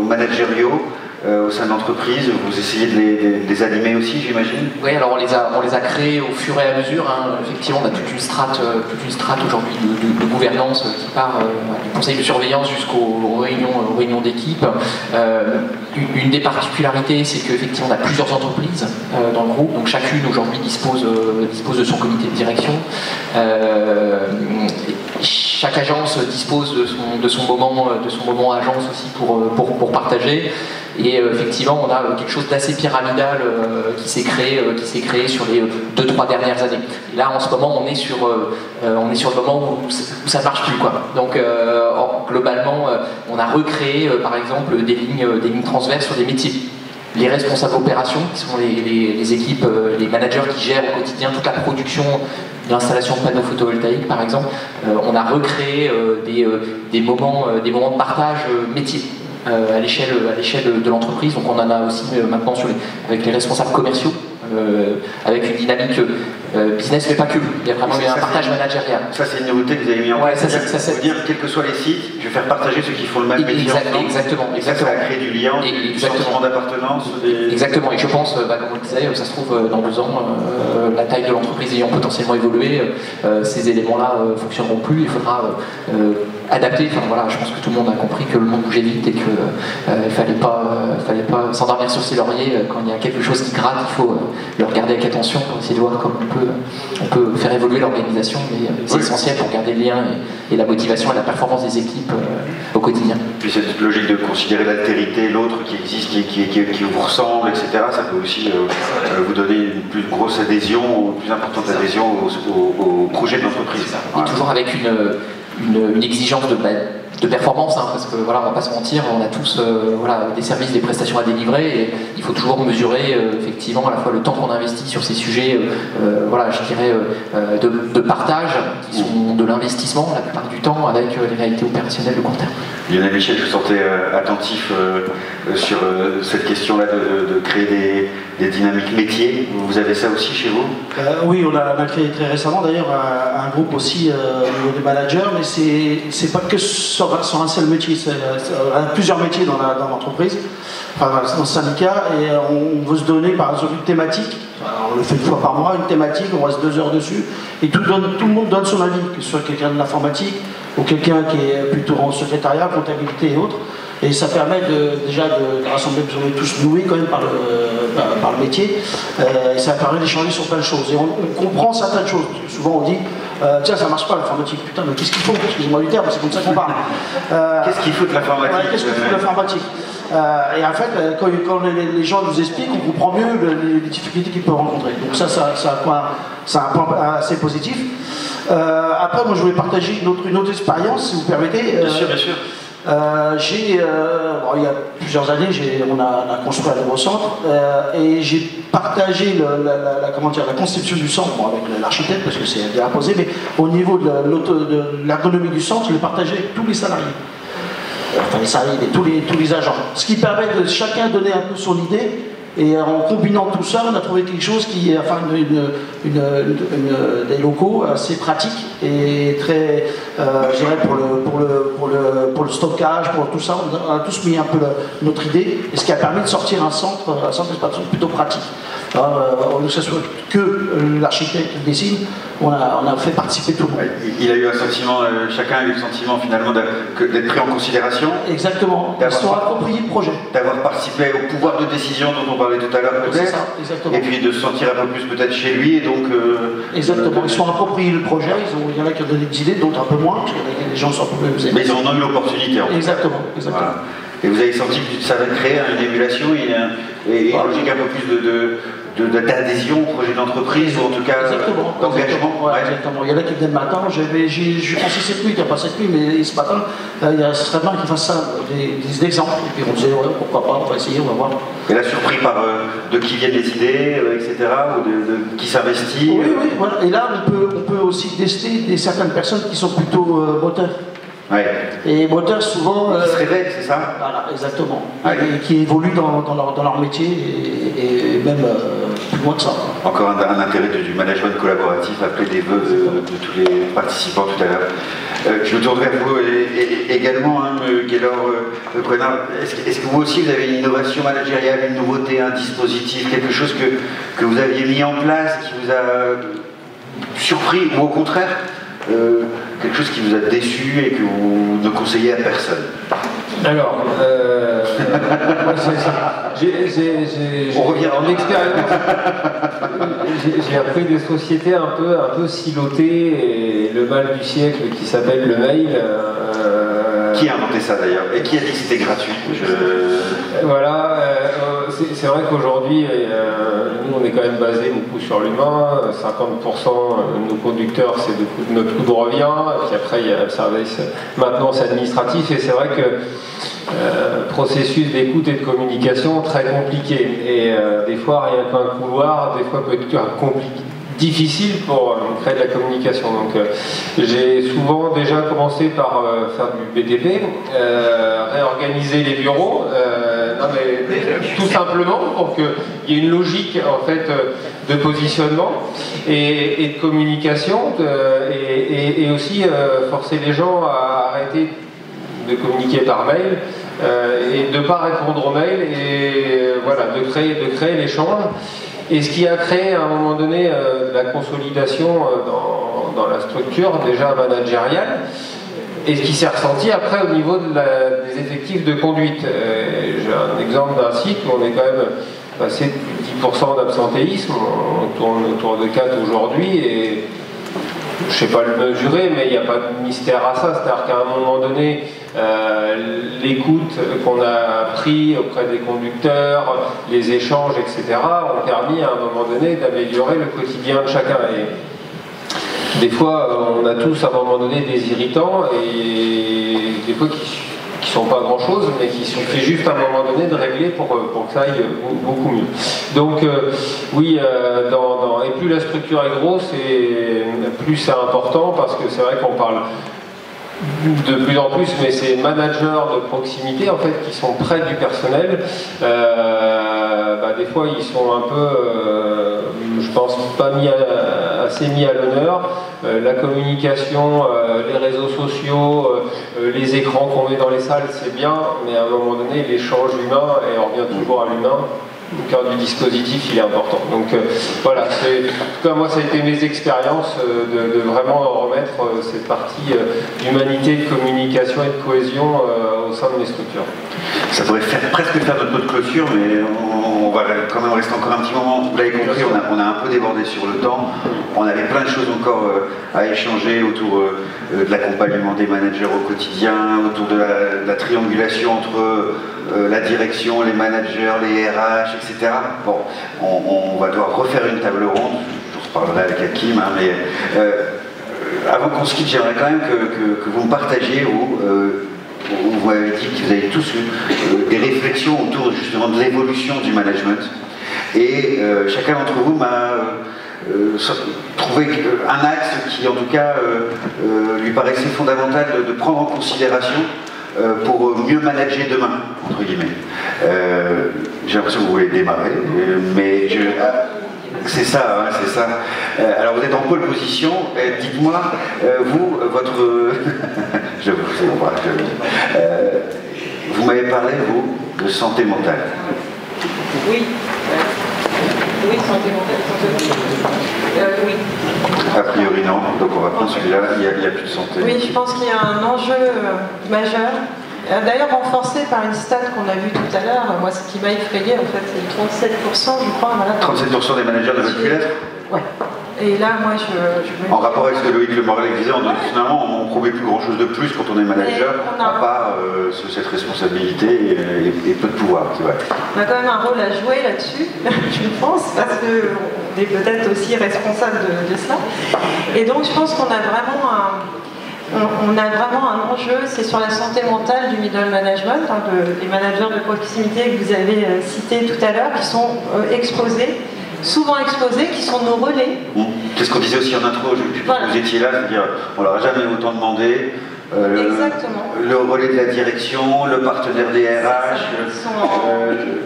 managériaux au sein de l'entreprise, vous essayez de les animer aussi, j'imagine? Oui, alors on les a créés au fur et à mesure. Hein. Effectivement, on a toute une strate aujourd'hui de gouvernance qui part du conseil de surveillance jusqu'aux réunions d'équipe. Une des particularités, c'est qu'effectivement, on a plusieurs entreprises dans le groupe, donc chacune aujourd'hui dispose de son comité de direction. Chaque agence dispose de son moment agence aussi pour partager. Et effectivement, on a quelque chose d'assez pyramidal qui s'est créé sur les 2-3 dernières années. Et là, en ce moment, on est sur le moment où ça ne marche plus, quoi. Donc, globalement, on a recréé, par exemple, des lignes transverses sur des métiers. Les responsables opérations, qui sont les équipes, les managers qui gèrent au quotidien toute la production d'installation de panneaux photovoltaïques, par exemple, on a recréé des moments de partage métier à l'échelle de l'entreprise. Donc on en a aussi maintenant avec les responsables commerciaux, avec une dynamique business, mais pas que. Il y a vraiment un partage managérial. Ça, c'est une nouveauté que vous avez mis en place. Ça veut dire, quels que soient les sites, je vais faire partager ceux qui font le même métier ensemble. Exactement. Ça va créer du lien, du sentiment d'appartenance. Exactement. Et je pense, comme on le disait, ça se trouve, dans 2 ans, la taille de l'entreprise ayant potentiellement évolué, ces éléments-là ne fonctionneront plus. Il faudra adapter. Enfin, voilà, je pense que tout le monde a compris que le monde bougeait vite et qu'il ne fallait pas s'endormir sur ses lauriers. Quand il y a quelque chose qui gratte, il faut le regarder avec attention pour essayer de voir comment on peut faire évoluer l'organisation, mais c'est essentiel pour garder le lien et la motivation et la performance des équipes au quotidien. Puis cette logique de considérer l'altérité, l'autre qui existe, qui vous ressemble, etc., ça peut aussi vous donner une plus grosse adhésion, une plus importante adhésion au projet de l'entreprise. Et toujours avec une exigence de performance, hein, parce que voilà, on va pas se mentir, on a tous des services, des prestations à délivrer, et il faut toujours mesurer effectivement à la fois le temps qu'on investit sur ces sujets, je dirais de partage, qui sont de l'investissement la plupart du temps, avec les réalités opérationnelles de court terme. Lionel Michel, je vous sentais attentif sur cette question-là de créer des dynamiques métiers. Vous avez ça aussi chez vous? Oui, on a créé très récemment d'ailleurs un groupe aussi au niveau des managers, mais c'est pas que sur un seul métier, on a plusieurs métiers dans l'entreprise, enfin, dans le syndicat, et on veut se donner par exemple une thématique. Alors, on le fait 1 fois par mois, une thématique, on reste 2 heures dessus, et tout le monde donne son avis, que ce soit quelqu'un de l'informatique ou quelqu'un qui est plutôt en secrétariat, comptabilité et autres. Et ça permet déjà de rassembler, parce qu'on est tous noués quand même par le métier, et ça permet d'échanger sur plein de choses. Et on comprend certaines choses. Souvent on dit, tiens, ça marche pas l'informatique, putain, mais qu'est-ce qu'il faut? Excusez-moi du terme, c'est comme ça qu'on parle. Qu'est-ce qu'il faut de l'informatique? Qu'est-ce qu'il faut de l'informatique? Et en fait, quand les gens nous expliquent, on comprend mieux les difficultés qu'ils peuvent rencontrer. Donc ça c'est un point assez positif. Après, moi je voulais partager une autre expérience, si vous permettez. Bien sûr, bien sûr. Il y a plusieurs années, on a construit un nouveau centre et j'ai partagé la conception du centre avec l'architecte, parce que c'est bien imposé, mais au niveau de l'ergonomie du centre, je l'ai partagé avec tous les salariés. Enfin les salariés, tous les agents. Ce qui permet de chacun donner un peu son idée. Et en combinant tout ça, on a trouvé quelque chose qui, enfin, des locaux assez pratiques et très, je dirais, pour le stockage, pour tout ça, on a tous mis un peu notre idée, et ce qui a permis de sortir un centre d'exploitation plutôt pratique. Au lieu que ce soit que l'architecte qui dessine, on a fait participer tout le monde. Il a eu un sentiment, chacun a eu le sentiment finalement d'être pris en considération. Exactement, ils sont appropriés le projet. D'avoir participé au pouvoir de décision dont on parlait tout à l'heure peut-être, et puis de se sentir un peu plus peut-être chez lui, et donc... exactement, ils sont appropriés le projet, il y en a qui ont donné des idées, d'autres un peu moins, parce que les gens sont un peu plus... Mais ils en ont eu l'opportunité en fait. Exactement. Voilà. Et vous avez senti que ça va créer une émulation et une logique un peu plus d'adhésion au projet d'entreprise, ou en tout cas d'engagement. Ouais, exactement. Il y en a qui venaient le matin, j'ai pensé cette nuit, il n'y a pas cette nuit, mais ce matin, ce serait bien qu'ils fassent ça, des exemples. Et puis on disait, ouais, pourquoi pas, on va essayer, on va voir. Et là, surpris par de qui viennent les idées, etc., ou de qui s'investit. Oui, voilà. Et là, on peut aussi tester certaines personnes qui sont plutôt moteurs. Ouais. Et moteurs souvent... Qui se révèlent, c'est ça? Voilà, exactement. Ouais. Et qui évoluent dans leur métier et même plus loin que ça. Encore un intérêt du management collaboratif, après les vœux de tous les participants tout à l'heure. Je me tournerai vers vous également, Gaylor Prenard. Est-ce que vous aussi vous avez une innovation managériale, une nouveauté, un dispositif, quelque chose que vous aviez mis en place, qui vous a surpris, ou au contraire quelque chose qui vous a déçu et que vous ne conseillez à personne? Alors, on revient en expérience. J'ai appris des sociétés un peu silotées, et le mal du siècle qui s'appelle le mail. Qui a inventé ça d'ailleurs? Et qui a dit que c'était gratuit? Voilà, c'est vrai qu'aujourd'hui, nous on est quand même basé beaucoup sur l'humain. 50% de nos conducteurs, c'est notre coût de revient. Et puis après, il y a le service maintenance administratif. Et c'est vrai que processus d'écoute et de communication très compliqué. Et des fois, rien qu'un couloir, des fois peut être compliqué. Difficile pour créer de la communication. Donc j'ai souvent déjà commencé par faire du BTP, réorganiser les bureaux, non, mais, tout simplement pour qu'il y ait une logique en fait de positionnement et de communication et aussi forcer les gens à arrêter de communiquer par mail et de ne pas répondre aux mails et voilà, de créer l'échange. Et ce qui a créé à un moment donné la consolidation dans la structure déjà managériale, et ce qui s'est ressenti après au niveau des effectifs de conduite. J'ai un exemple d'un site où on est quand même passé de 10% d'absentéisme, on tourne autour de 4 aujourd'hui, et je ne sais pas le mesurer, mais il n'y a pas de mystère à ça. C'est-à-dire qu'à un moment donné, l'écoute qu'on a pris auprès des conducteurs, les échanges, etc., ont permis à un moment donné d'améliorer le quotidien de chacun. Et des fois, on a tous à un moment donné des irritants, et des fois qui sont pas grand-chose, mais qui suffit juste à un moment donné de régler pour que ça aille beaucoup mieux. Donc oui, et plus la structure est grosse, et plus c'est important, parce que c'est vrai qu'on parle de plus en plus, mais ces managers de proximité en fait qui sont près du personnel, des fois ils sont un peu, je pense, pas assez mis à l'honneur. La communication, les réseaux sociaux, les écrans qu'on met dans les salles, c'est bien, mais à un moment donné l'échange humain, et on revient toujours à l'humain, le cœur du dispositif, il est important. Donc voilà, en tout cas moi ça a été mes expériences de vraiment remettre cette partie d'humanité, de communication et de cohésion au sein de mes structures. Ça pourrait presque faire notre mot de clôture, mais on va quand même rester encore un petit moment. Vous l'avez compris, on a un peu débordé sur le temps. On avait plein de choses encore à échanger autour de l'accompagnement des managers au quotidien, autour de la triangulation entre la direction, les managers, les RH, etc. Bon, on va devoir refaire une table ronde. Je reparlerai avec Hakim, hein, mais avant qu'on se quitte, j'aimerais quand même que vous me partagiez vous m'avez dit que vous avez tous eu des réflexions autour justement de l'évolution du management. Et chacun d'entre vous m'a trouvé un axe qui en tout cas lui paraissait fondamental de prendre en considération pour mieux manager demain, entre guillemets. J'ai l'impression que vous voulez démarrer, mais c'est ça, hein, c'est ça. Alors vous êtes en pole position, dites-moi, vous, votre... vous m'avez parlé, vous, de santé mentale. Oui. Oui, santé mentale. Oui. A priori non, donc on va prendre celui-là, il n'y a plus de santé. Oui, je pense qu'il y a un enjeu majeur, d'ailleurs renforcé par une stat qu'on a vue tout à l'heure. Moi, ce qui m'a effrayé, en fait, c'est 37%, je crois. Voilà. 37% des managers ne veulent plus l'être. Ouais. Et là, moi, En rapport avec ce que Loïc Le Morel disait, finalement, on ne prouvait plus grand-chose de plus quand on est manager, à part cette responsabilité et peu de pouvoir. Vrai. On a quand même un rôle à jouer là-dessus, je pense, parce qu'on est peut-être aussi responsable de cela. Et donc, je pense qu'on a vraiment un enjeu, c'est sur la santé mentale du middle management, hein, des managers de proximité que vous avez cités tout à l'heure, qui sont souvent exposés, qui sont nos relais. C'est ce qu'on disait aussi en intro, voilà. Vous étiez là, c'est-à-dire on leur a jamais autant demandé. Exactement. Le relais de la direction, le partenaire des RH,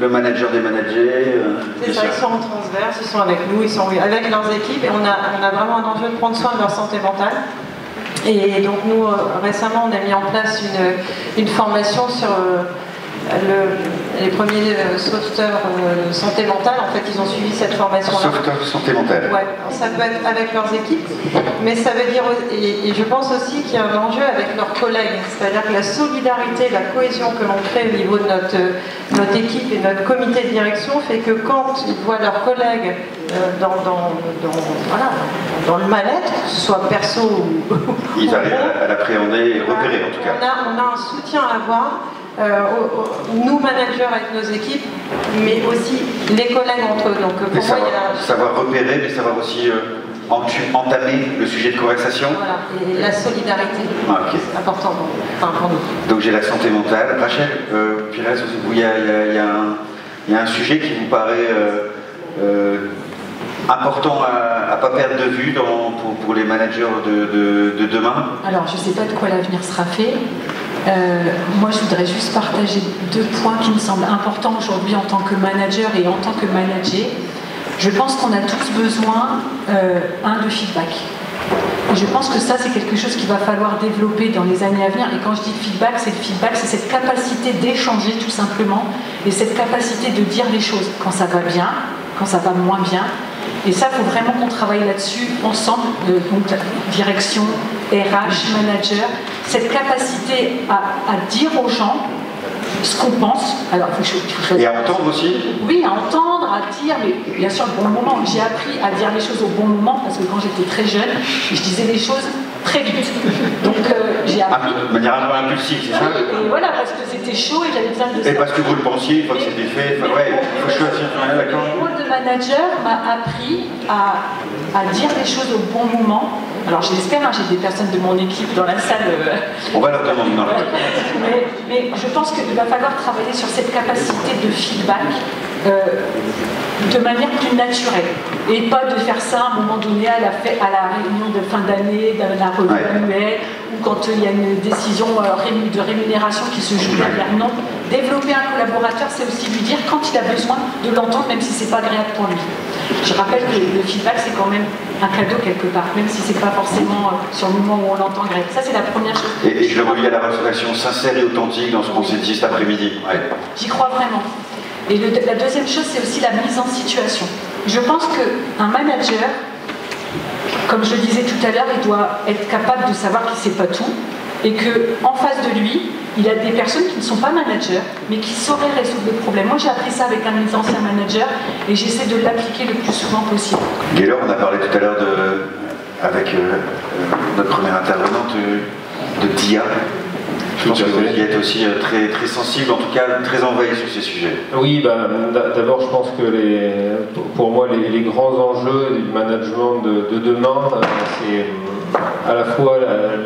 le manager des managers. C'est ça, ils sont en transverse, ils sont avec nous, ils sont avec leurs équipes, et on a vraiment un enjeu de prendre soin de leur santé mentale. Et donc nous, récemment, on a mis en place une formation sur les premiers sauveteurs santé mentale. En fait, ils ont suivi cette formation-là. Sauveteurs santé mentale. Ouais, ça peut être avec leurs équipes, mais ça veut dire, et je pense aussi qu'il y a un enjeu avec leurs collègues, c'est-à-dire que la solidarité, la cohésion que l'on crée au niveau de notre équipe et notre comité de direction fait que quand ils voient leurs collègues dans le mal-être, que ce soit perso ou ils arrivent à l'appréhender et repérer en tout cas. On a un soutien à avoir. nous managers avec nos équipes, mais aussi les collègues entre eux. Donc pour moi, savoir repérer, mais savoir aussi entamer le sujet de conversation. Voilà, et la solidarité, c'est important pour nous. Donc j'ai la santé mentale. Rachel, Pires, il y a un sujet qui vous paraît important à ne pas perdre de vue pour les managers de demain? Alors, je ne sais pas de quoi l'avenir sera fait. Moi, je voudrais juste partager 2 points qui me semblent importants aujourd'hui en tant que manager et en tant que manager. Je pense qu'on a tous besoin, de feedback. Et je pense que ça, c'est quelque chose qu'il va falloir développer dans les années à venir. Et quand je dis feedback, c'est cette capacité d'échanger tout simplement, et cette capacité de dire les choses quand ça va bien, quand ça va moins bien. Et ça, il faut vraiment qu'on travaille là-dessus ensemble, donc direction, RH, manager, cette capacité à dire aux gens ce qu'on pense. Alors, il faut choisir. Et à entendre aussi? Oui, à entendre, à dire, mais bien sûr, au bon moment. J'ai appris à dire les choses au bon moment, parce que quand j'étais très jeune, je disais les choses très vite. Donc, j'ai appris. De manière un peu impulsive, c'est ça? Et voilà, parce que c'était chaud et j'avais besoin de ça. Et parce que vous le pensiez, une fois que c'était fait, il faut choisir. D'accord. Le rôle de manager m'a appris à dire les choses au bon moment. Alors j'espère, j'ai des personnes de mon équipe dans la salle. On va leur demander. Mais je pense qu'il va falloir travailler sur cette capacité de feedback de manière plus naturelle. Et pas de faire ça à un moment donné à la réunion de fin d'année, de la revue annuelle, ou quand il y a une décision de rémunération qui se joue derrière. Non, développer un collaborateur, c'est aussi lui dire quand il a besoin de l'entendre, même si c'est pas agréable pour lui. Je rappelle que le feedback, c'est quand même un cadeau quelque part, même si c'est pas forcément sur le moment où on l'entend grave. Ça, c'est la première chose. Et je le relis à la relation sincère et authentique dans ce qu'on s'est dit cet après-midi. J'y crois vraiment. Et la deuxième chose, c'est aussi la mise en situation. Je pense qu'un manager, comme je le disais tout à l'heure, il doit être capable de savoir qu'il ne sait pas tout, et qu'en face de lui, il a des personnes qui ne sont pas managers, mais qui sauraient résoudre le problème. Moi, j'ai appris ça avec un de mes anciens managers, et j'essaie de l'appliquer le plus souvent possible. Gaylor, on a parlé tout à l'heure avec notre première intervenante de DIA. Je pense que vous y êtes aussi très, très sensible, en tout cas très envahi sur ces sujets. Oui, d'abord je pense que pour moi les grands enjeux du management de demain, c'est à la fois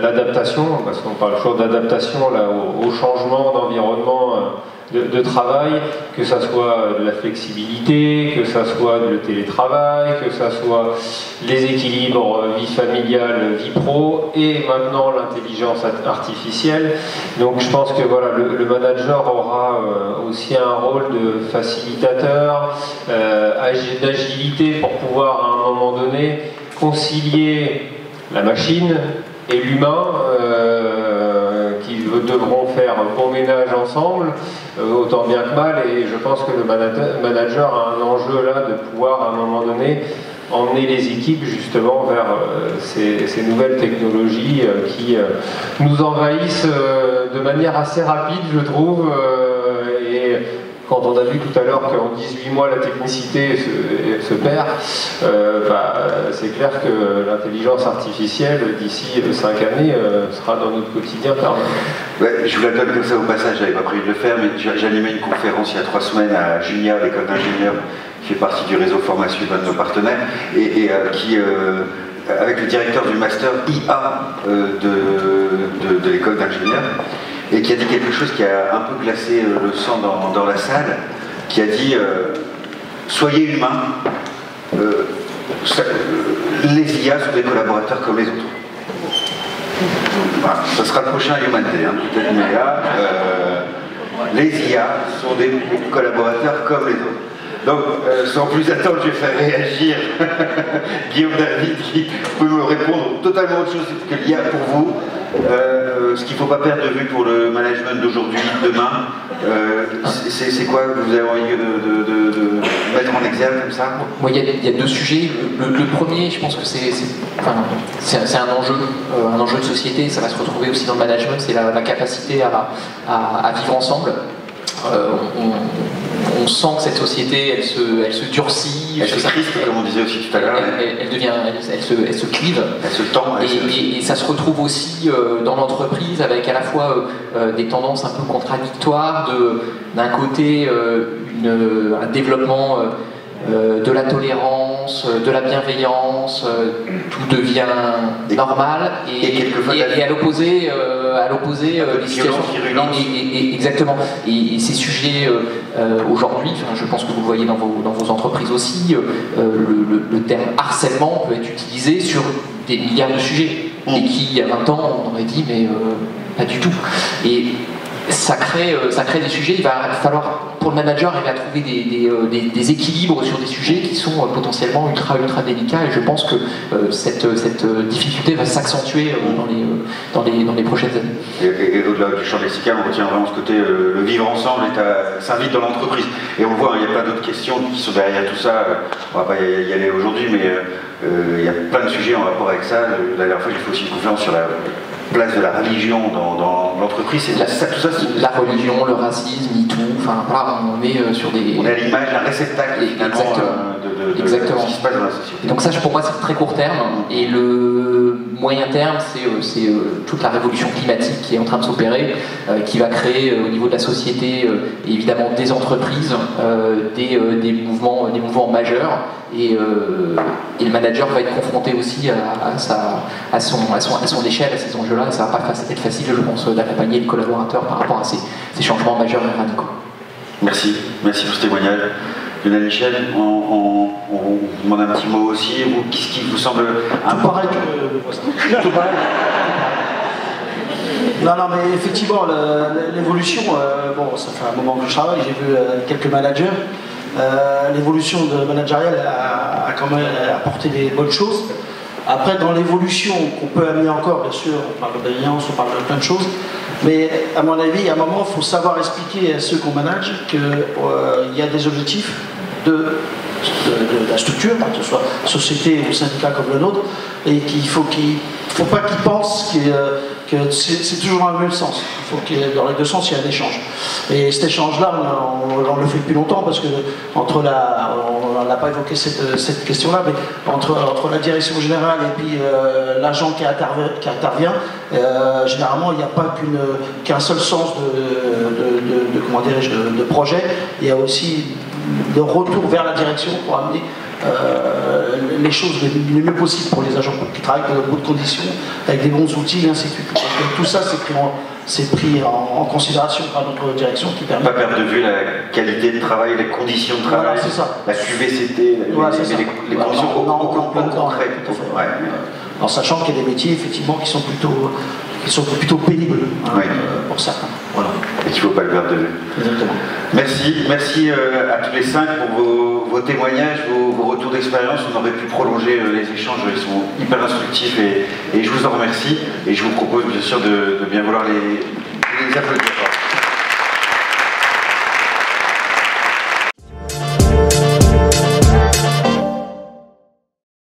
l'adaptation, parce qu'on parle toujours d'adaptation au changement d'environnement de travail, que ça soit de la flexibilité, que ça soit le télétravail, que ça soit les équilibres vie familiale, vie pro, et maintenant l'intelligence artificielle. Donc je pense que voilà, le manager aura aussi un rôle de facilitateur, d'agilité pour pouvoir à un moment donné concilier la machine et l'humain qui devront faire bon ménage ensemble, autant bien que mal, et je pense que le manager a un enjeu là de pouvoir à un moment donné emmener les équipes justement vers ces nouvelles technologies qui nous envahissent de manière assez rapide, je trouve, et quand on a vu tout à l'heure qu'en 18 mois la technicité se perd, c'est clair que l'intelligence artificielle d'ici 5 années sera dans notre quotidien permanent. Ouais, je vous la donne comme ça au passage, j'avais pas prévu de le faire, mais j'animais une conférence il y a 3 semaines à Junia, l'école d'ingénieurs, qui fait partie du réseau formation d'un de nos partenaires, et qui, avec le directeur du master IA de l'école d'ingénieurs, et qui a dit quelque chose qui a un peu glacé le sang dans la salle, qui a dit soyez humains, les IA sont des collaborateurs comme les autres. Voilà, ça sera le prochain Human Day, peut-être, mais là, les IA sont des collaborateurs comme les autres. Donc, sans plus attendre, je vais faire réagir Guillaume David, qui peut me répondre totalement autre chose que l'IA pour vous. Ce qu'il ne faut pas perdre de vue pour le management d'aujourd'hui, demain, c'est quoi que vous avez envie de mettre en exergue comme ça? Moi, il y a 2 sujets. Le premier, je pense que c'est un enjeu de société, ça va se retrouver aussi dans le management, c'est la capacité à vivre ensemble. on sent que cette société, elle se durcit. Elle se crispe, comme on disait aussi tout à l'heure. Elle se clive. Elle se tend. Et ça se retrouve aussi dans l'entreprise avec à la fois des tendances un peu contradictoires, d'un côté un développement de la tolérance, de la bienveillance, tout devient normal, et à l'opposé, des situations virulentes. Exactement. Et ces sujets aujourd'hui, je pense que vous le voyez dans vos entreprises aussi, le terme harcèlement peut être utilisé sur des milliards de sujets, et qui il y a 20 ans on aurait dit mais pas du tout. Et ça crée des sujets. Il va falloir, pour le manager, il va trouver des équilibres sur des sujets qui sont potentiellement ultra délicats, et je pense que cette difficulté va s'accentuer dans les prochaines années. Et au-delà du champ lexical, on retient vraiment ce côté, le vivre ensemble s'invite dans l'entreprise. Et on le voit, il y a plein d'autres questions qui sont derrière tout ça. On va pas y aller aujourd'hui, mais il y a plein de sujets en rapport avec ça. La dernière fois, j'ai fait aussi une conférence sur la place de la religion dans l'entreprise. La religion, le racisme, MeToo, enfin voilà, on est sur des... On est à l'image d'un réceptacle finalement de ce qui se passe dans la société. Et donc ça, pour moi, c'est très court terme, et le moyen terme, c'est toute la révolution climatique qui est en train de s'opérer, qui va créer au niveau de la société, et évidemment des entreprises, des mouvements majeurs, et le manager va être confronté aussi à son échelle, à ces enjeux-là, et ça va pas être facile, je pense, d'accompagner les collaborateurs par rapport à ces changements majeurs et radicaux. Merci pour ce témoignage. Lionel Michel, on vous demande un petit mot aussi. Qu'est-ce qui vous semble important? Tout pareil. Non, mais effectivement, l'évolution, bon, ça fait un moment que je travaille, j'ai vu quelques managers. L'évolution managériale a quand même apporté des bonnes choses. Après, dans l'évolution qu'on peut amener encore, bien sûr, on parle de bienveillance, on parle de plein de choses, mais à mon avis, à un moment, il faut savoir expliquer à ceux qu'on manage qu'il y a des objectifs de la structure, que ce soit société ou syndicat comme le nôtre, et qu'il faut pas qu'ils pensent que c'est toujours dans le même sens. Il faut que dans les deux sens, il y ait un échange. Et cet échange-là, on le fait depuis longtemps, parce que on n'a pas évoqué cette question-là, mais entre la direction générale et puis l'agent qui intervient, généralement, il n'y a pas qu'un seul sens de projet. Il y a aussi le retour vers la direction pour amener les choses le mieux possible pour les agents qui travaillent dans de bonnes conditions, avec des bons outils, et ainsi de suite. Donc, tout ça, c'est pris en considération par notre direction qui permet... Pas perdre de vue la qualité de travail, les conditions de travail, voilà, c'est ça. La QVCT, les conditions concrètes. En sachant qu'il y a des métiers, effectivement, qui sont plutôt pénibles pour certains. Voilà. Et qu'il ne faut pas le perdre de vue. Exactement. Merci à tous les 5 pour vos témoignages, vos retours d'expérience. On aurait pu prolonger les échanges, ils sont hyper instructifs, et je vous en remercie. Et je vous propose bien sûr de bien vouloir les applaudir.